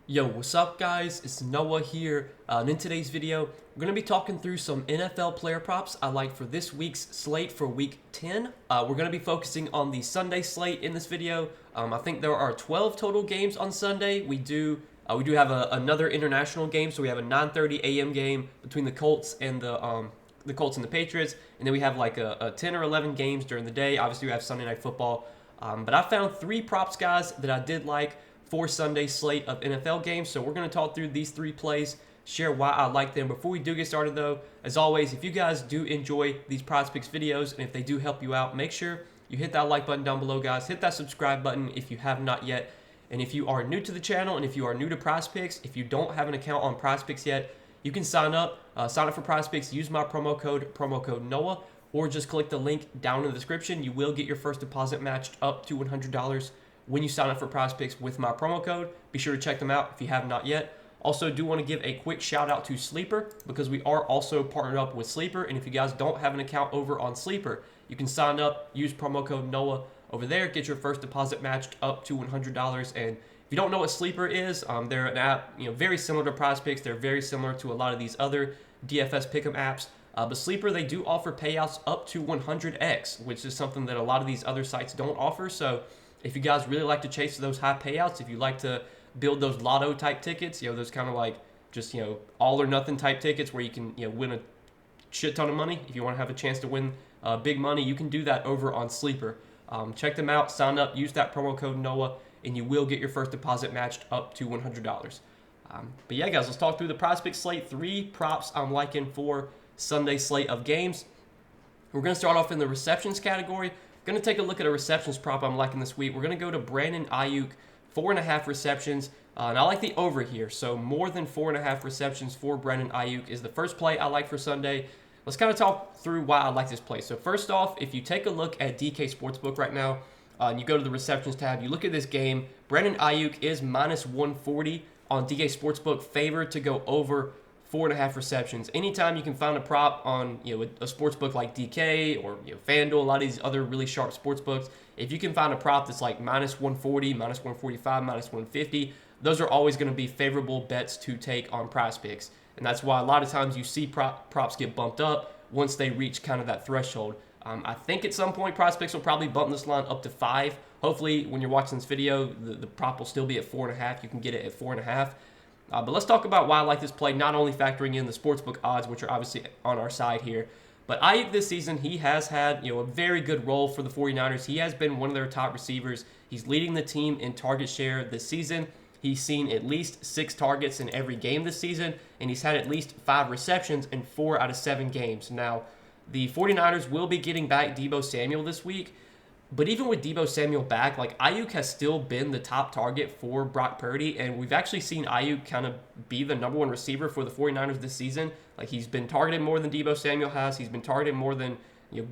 Yo, what's up guys? It's Noah here, and in today's video, we're going to be talking through some NFL player props I like for this week's slate for week 10. We're going to be focusing on the Sunday slate in this video. I think there are 12 total games on Sunday. We do have another international game, so we have a 9:30 a.m. game between the Colts and the Colts and the Patriots, and then we have like a 10 or 11 games during the day. Obviously, we have Sunday Night Football, but I found three props, guys, that I did like for Sunday slate of NFL games. So we're going to talk through these three plays, share why I like them. Before we do get started though, as always, if you guys do enjoy these Prizepicks videos and if they do help you out, make sure you hit that like button down below, guys. Hit that subscribe button if you have not yet. And if you are new to the channel and if you are new to Prizepicks, if you don't have an account on Prizepicks yet, you can sign up for Prizepicks, use my promo code Noah, or just click the link down in the description. You will get your first deposit matched up to $100 when you sign up for Prizepicks with my promo code. Be sure to check them out if you have not yet. Also, do want to give a quick shout out to Sleeper because we are also partnered up with Sleeper. And if you guys don't have an account over on Sleeper, you can sign up, use promo code Noah over there, get your first deposit matched up to $100. And if you don't know what Sleeper is, they're an app, very similar to Prizepicks. They're very similar to a lot of these other DFS pick'em apps. But Sleeper, they do offer payouts up to 100x, which is something that a lot of these other sites don't offer. So if you guys really like to chase those high payouts, if you like to build those lotto type tickets, those kind of like just, all or nothing type tickets where you can, win a shit ton of money. If you want to have a chance to win big money, you can do that over on Sleeper. Check them out, sign up, use that promo code Noah, and you will get your first deposit matched up to $100. But yeah, guys, let's talk through the Prizepicks slate. Three props I'm liking for Sunday slate of games. We're going to start off in the receptions category. Going to take a look at a receptions prop I'm liking this week. We're going to go to Brandon Ayuk, 4.5 receptions. And I like the over here. So more than 4.5 receptions for Brandon Ayuk is the first play I like for Sunday. Let's kind of talk through why I like this play. So first off, if you take a look at DK Sportsbook right now, and you go to the receptions tab, you look at this game, Brandon Ayuk is minus 140 on DK Sportsbook, favored to go over 4.5 receptions. Anytime you can find a prop on a sports book like DK or FanDuel, a lot of these other really sharp sports books, if you can find a prop that's like minus 140, minus 145, minus 150, those are always going to be favorable bets to take on Prizepicks. And that's why a lot of times you see props get bumped up once they reach kind of that threshold. I think at some point Prizepicks will probably bump this line up to 5. Hopefully when you're watching this video, the prop will still be at 4.5. You can get it at 4.5. But let's talk about why I like this play, not only factoring in the sportsbook odds, which are obviously on our side here, but Ayuk this season, he has had a very good role for the 49ers. He has been one of their top receivers. He's leading the team in target share this season. He's seen at least 6 targets in every game this season, and he's had at least 5 receptions in 4 out of 7 games. Now, the 49ers will be getting back Deebo Samuel this week, but even with Deebo Samuel back, like Ayuk has still been the top target for Brock Purdy, and we've actually seen Ayuk kind of be the number 1 receiver for the 49ers this season. Like he's been targeted more than Deebo Samuel has. He's been targeted more than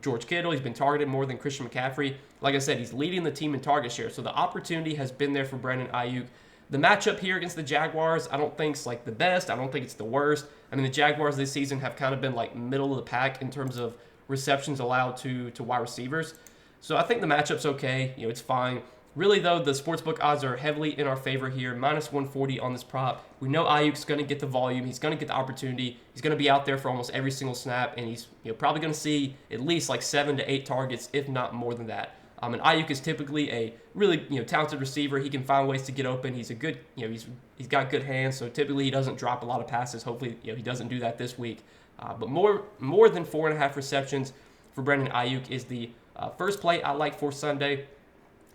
George Kittle. He's been targeted more than Christian McCaffrey. Like I said, he's leading the team in target share, so the opportunity has been there for Brandon Ayuk. The matchup here against the Jaguars, I don't think it's like the best. I don't think it's the worst. I mean, the Jaguars this season have kind of been like middle of the pack in terms of receptions allowed to wide receivers. So I think the matchup's okay. It's fine. Really, though, the sportsbook odds are heavily in our favor here. Minus 140 on this prop. We know Ayuk's going to get the volume. He's going to get the opportunity. He's going to be out there for almost every single snap, and he's probably going to see at least like 7 to 8 targets, if not more than that. And Ayuk is typically a really talented receiver. He can find ways to get open. He's a good he's got good hands. So typically he doesn't drop a lot of passes. Hopefully he doesn't do that this week. But more than 4.5 receptions for Brandon Ayuk is the first play I like for Sunday.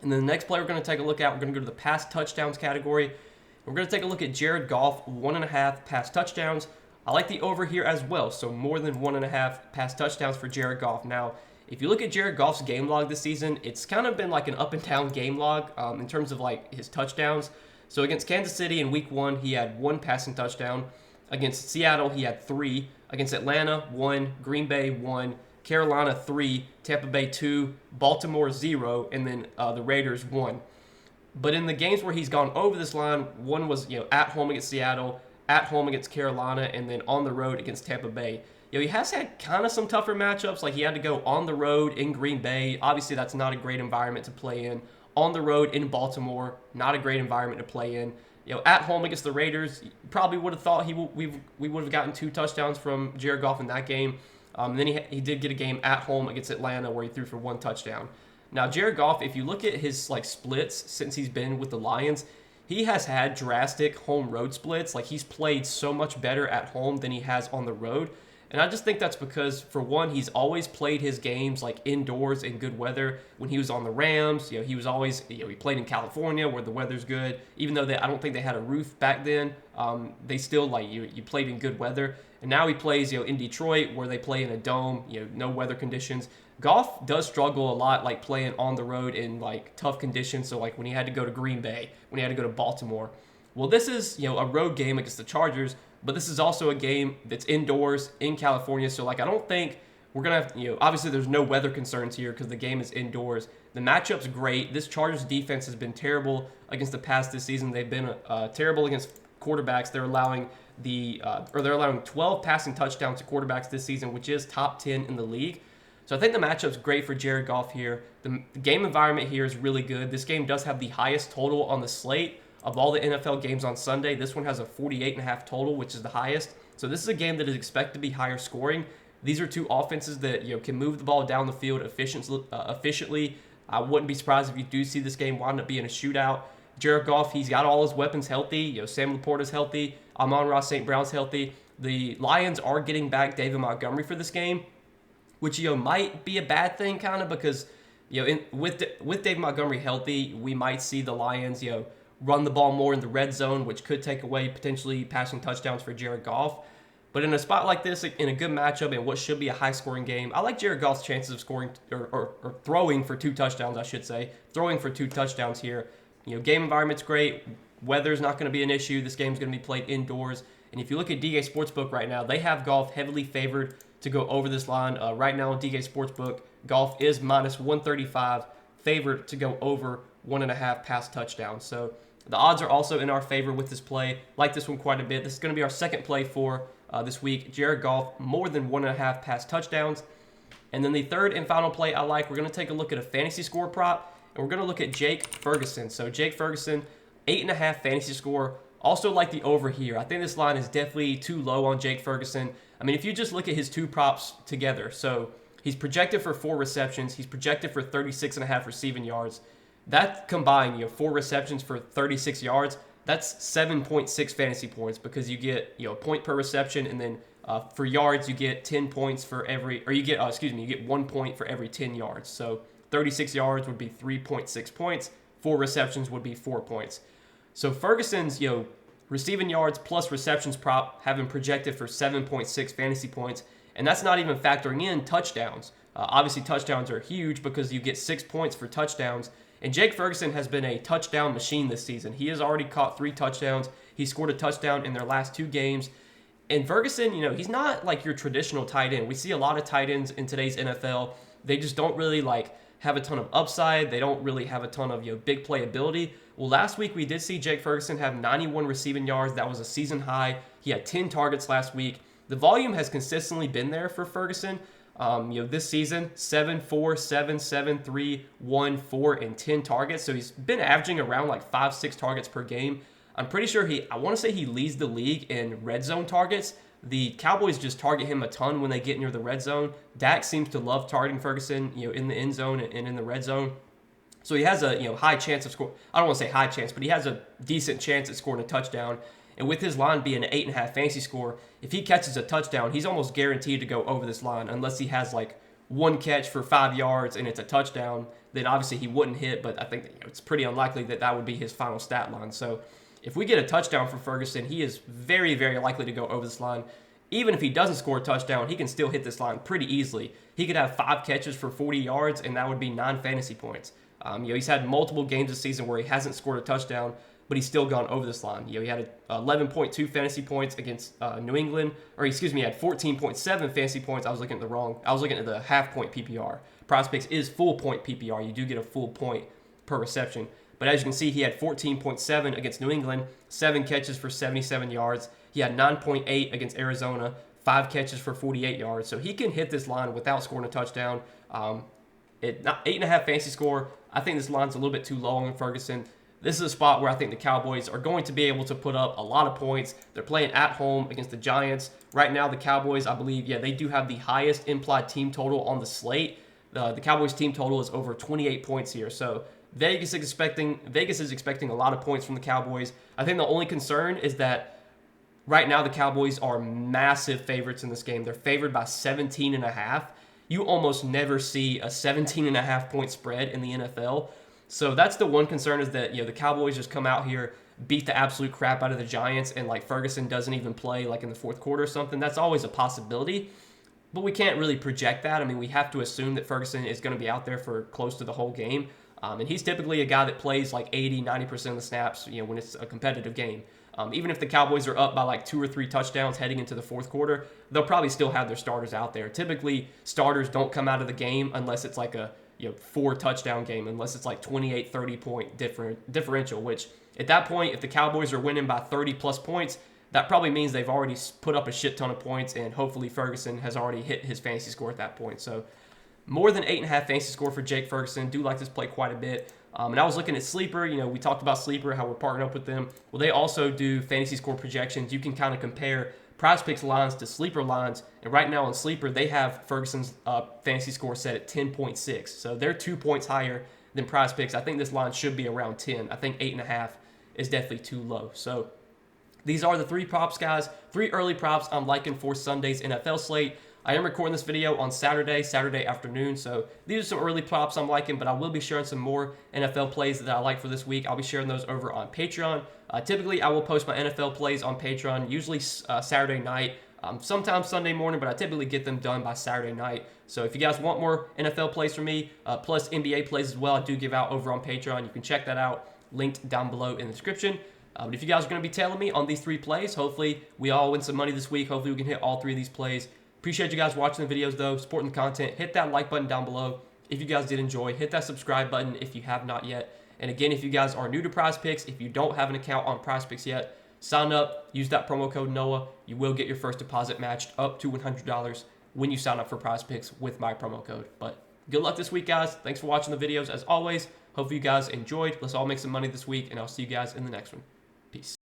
And then the next play we're going to take a look at, we're going to go to the pass touchdowns category. We're going to take a look at Jared Goff, 1.5 pass touchdowns. I like the over here as well, so more than 1.5 pass touchdowns for Jared Goff. Now, if you look at Jared Goff's game log this season, it's kind of been like an up and down game log in terms of like his touchdowns. So against Kansas City in week 1, he had 1 passing touchdown. Against Seattle, he had 3. Against Atlanta, 1. Green Bay, 1. Carolina 3, Tampa Bay 2, Baltimore 0, and then the Raiders 1. But in the games where he's gone over this line, one was at home against Seattle, at home against Carolina, and then on the road against Tampa Bay. He has had kind of some tougher matchups. Like he had to go on the road in Green Bay. Obviously, that's not a great environment to play in. On the road in Baltimore, not a great environment to play in. At home against the Raiders, you probably would have thought we would have gotten 2 touchdowns from Jared Goff in that game. And then he did get a game at home against Atlanta where he threw for 1 touchdown. Now, Jared Goff, if you look at his splits since he's been with the Lions, he has had drastic home road splits. He's played so much better at home than he has on the road. And I just think that's because, for one, he's always played his games indoors in good weather. When he was on the Rams, he was always, he played in California where the weather's good. Even though I don't think they had a roof back then, they still you played in good weather. And now he plays, in Detroit where they play in a dome, no weather conditions. Goff does struggle a lot, playing on the road in tough conditions. So when he had to go to Green Bay, when he had to go to Baltimore. Well, this is a road game against the Chargers. But this is also a game that's indoors in California. So, I don't think we're going to have, obviously there's no weather concerns here because the game is indoors. The matchup's great. This Chargers defense has been terrible against the pass this season. They've been terrible against quarterbacks. They're allowing 12 passing touchdowns to quarterbacks this season, which is top 10 in the league. So I think the matchup's great for Jared Goff here. The game environment here is really good. This game does have the highest total on the slate. Of all the NFL games on Sunday, this one has a 48.5 total, which is the highest. So this is a game that is expected to be higher scoring. These are 2 offenses that can move the ball down the field efficiently. I wouldn't be surprised if you do see this game wind up being a shootout. Jared Goff, he's got all his weapons healthy. Sam Laporta's healthy. Amon-Ra St. Brown's healthy. The Lions are getting back David Montgomery for this game, which might be a bad thing kind of because with David Montgomery healthy, we might see the Lions run the ball more in the red zone, which could take away potentially passing touchdowns for Jared Goff. But in a spot like this, in a good matchup and what should be a high-scoring game, I like Jared Goff's chances of scoring or throwing for 2 touchdowns, I should say. Throwing for 2 touchdowns here. Game environment's great. Weather's not going to be an issue. This game's going to be played indoors. And if you look at DK Sportsbook right now, they have Goff heavily favored to go over this line. Right now on DK Sportsbook, Goff is minus 135, favored to go over 1.5 pass touchdowns. So the odds are also in our favor with this play. Like this one quite a bit. This is going to be our second play for this week. Jared Goff, more than 1.5 pass touchdowns. And then the third and final play I like, we're going to take a look at a fantasy score prop, and we're going to look at Jake Ferguson. So Jake Ferguson, 8.5 fantasy score. Also like the over here. I think this line is definitely too low on Jake Ferguson. I mean, if you just look at his 2 props together, so he's projected for 4 receptions. He's projected for 36.5 receiving yards. That combined, 4 receptions for 36 yards, that's 7.6 fantasy points because you get, a point per reception, and then for yards, you get 10 points for every, or you get 1 point for every 10 yards. So 36 yards would be 3.6 points. 4 receptions would be 4 points. So Ferguson's, receiving yards plus receptions prop have been projected for 7.6 fantasy points, and that's not even factoring in touchdowns. Obviously, touchdowns are huge because you get 6 points for touchdowns. And Jake Ferguson has been a touchdown machine this season. He has already caught 3 touchdowns. He scored a touchdown in their last 2 games. And Ferguson, he's not like your traditional tight end. We see a lot of tight ends in today's NFL. They just don't really have a ton of upside. They don't really have a ton of big playability. Well, last week we did see Jake Ferguson have 91 receiving yards. That was a season high. He had 10 targets last week. The volume has consistently been there for Ferguson. This season, 7, 4, 7, 7, 3, 1, 4, and 10 targets. So he's been averaging around 5, 6 targets per game. I'm pretty sure I want to say he leads the league in red zone targets. The Cowboys just target him a ton when they get near the red zone. Dak seems to love targeting Ferguson, in the end zone and in the red zone. So he has a, high chance of score. I don't want to say high chance, but he has a decent chance at scoring a touchdown. And with his line being an 8.5 fantasy score, if he catches a touchdown, he's almost guaranteed to go over this line unless he has 1 catch for 5 yards and it's a touchdown. Then obviously he wouldn't hit, but I think it's pretty unlikely that would be his final stat line. So if we get a touchdown for Ferguson, he is very, very likely to go over this line. Even if he doesn't score a touchdown, he can still hit this line pretty easily. He could have 5 catches for 40 yards, and that would be 9 fantasy points. He's had multiple games this season where he hasn't scored a touchdown, but he's still gone over this line. He had 11.2 fantasy points against New England, he had 14.7 fantasy points. I was looking at the half point PPR. Prizepicks is full point PPR. You do get a full point per reception. But as you can see, he had 14.7 against New England, 7 catches for 77 yards. He had 9.8 against Arizona, 5 catches for 48 yards. So he can hit this line without scoring a touchdown. 8.5 fantasy score. I think this line's a little bit too low on Ferguson. this is a spot where I think the Cowboys are going to be able to put up a lot of points. They're playing at home against the Giants. Right now, the Cowboys, I believe, they do have the highest implied team total on the slate. The Cowboys team total is over 28 points here. So Vegas is expecting a lot of points from the Cowboys. I think the only concern is that right now the Cowboys are massive favorites in this game. They're favored by 17.5. You almost never see a 17.5 point spread in the NFL. So that's the one concern, is that the Cowboys just come out here, beat the absolute crap out of the Giants, and like Ferguson doesn't even play like in the fourth quarter or something. That's always a possibility, but we can't really project that. I mean, we have to assume that Ferguson is going to be out there for close to the whole game, and he's typically a guy that plays like 80-90% of the snaps when it's a competitive game. Even if the Cowboys are up by like 2 or 3 touchdowns heading into the fourth quarter, they'll probably still have their starters out there. Typically, starters don't come out of the game unless it's like a 4 touchdown game, unless it's like 28-30 point differential, which at that point, if the Cowboys are winning by 30 plus points, that probably means they've already put up a shit ton of points, and hopefully Ferguson has already hit his fantasy score at that point. So more than 8.5 fantasy score for Jake Ferguson. Do like this play quite a bit. And I was looking at Sleeper. We talked about Sleeper, how we're partnering up with them. Well, they also do fantasy score projections. You can kind of compare Prizepicks lines to Sleeper lines. And right now on Sleeper, they have Ferguson's fantasy score set at 10.6. So they're 2 points higher than Prizepicks. I think this line should be around 10. I think 8.5 is definitely too low. So these are the 3 props, guys. 3 early props I'm liking for Sunday's NFL slate. I am recording this video on Saturday afternoon, so these are some early props I'm liking, but I will be sharing some more NFL plays that I like for this week. I'll be sharing those over on Patreon. Typically, I will post my NFL plays on Patreon, usually Saturday night, sometimes Sunday morning, but I typically get them done by Saturday night. So if you guys want more NFL plays from me, plus NBA plays as well, I do give out over on Patreon. You can check that out, linked down below in the description. But if you guys are going to be tailing me on these 3 plays, hopefully we all win some money this week. Hopefully we can hit all 3 of these plays. Appreciate you guys watching the videos, though, supporting the content. Hit that like button down below if you guys did enjoy. Hit that subscribe button if you have not yet. And again, if you guys are new to Prizepicks, if you don't have an account on Prizepicks yet, sign up, use that promo code NOAH. You will get your first deposit matched up to $100 when you sign up for Prizepicks with my promo code. But good luck this week, guys. Thanks for watching the videos. As always, hope you guys enjoyed. Let's all make some money this week, and I'll see you guys in the next one. Peace.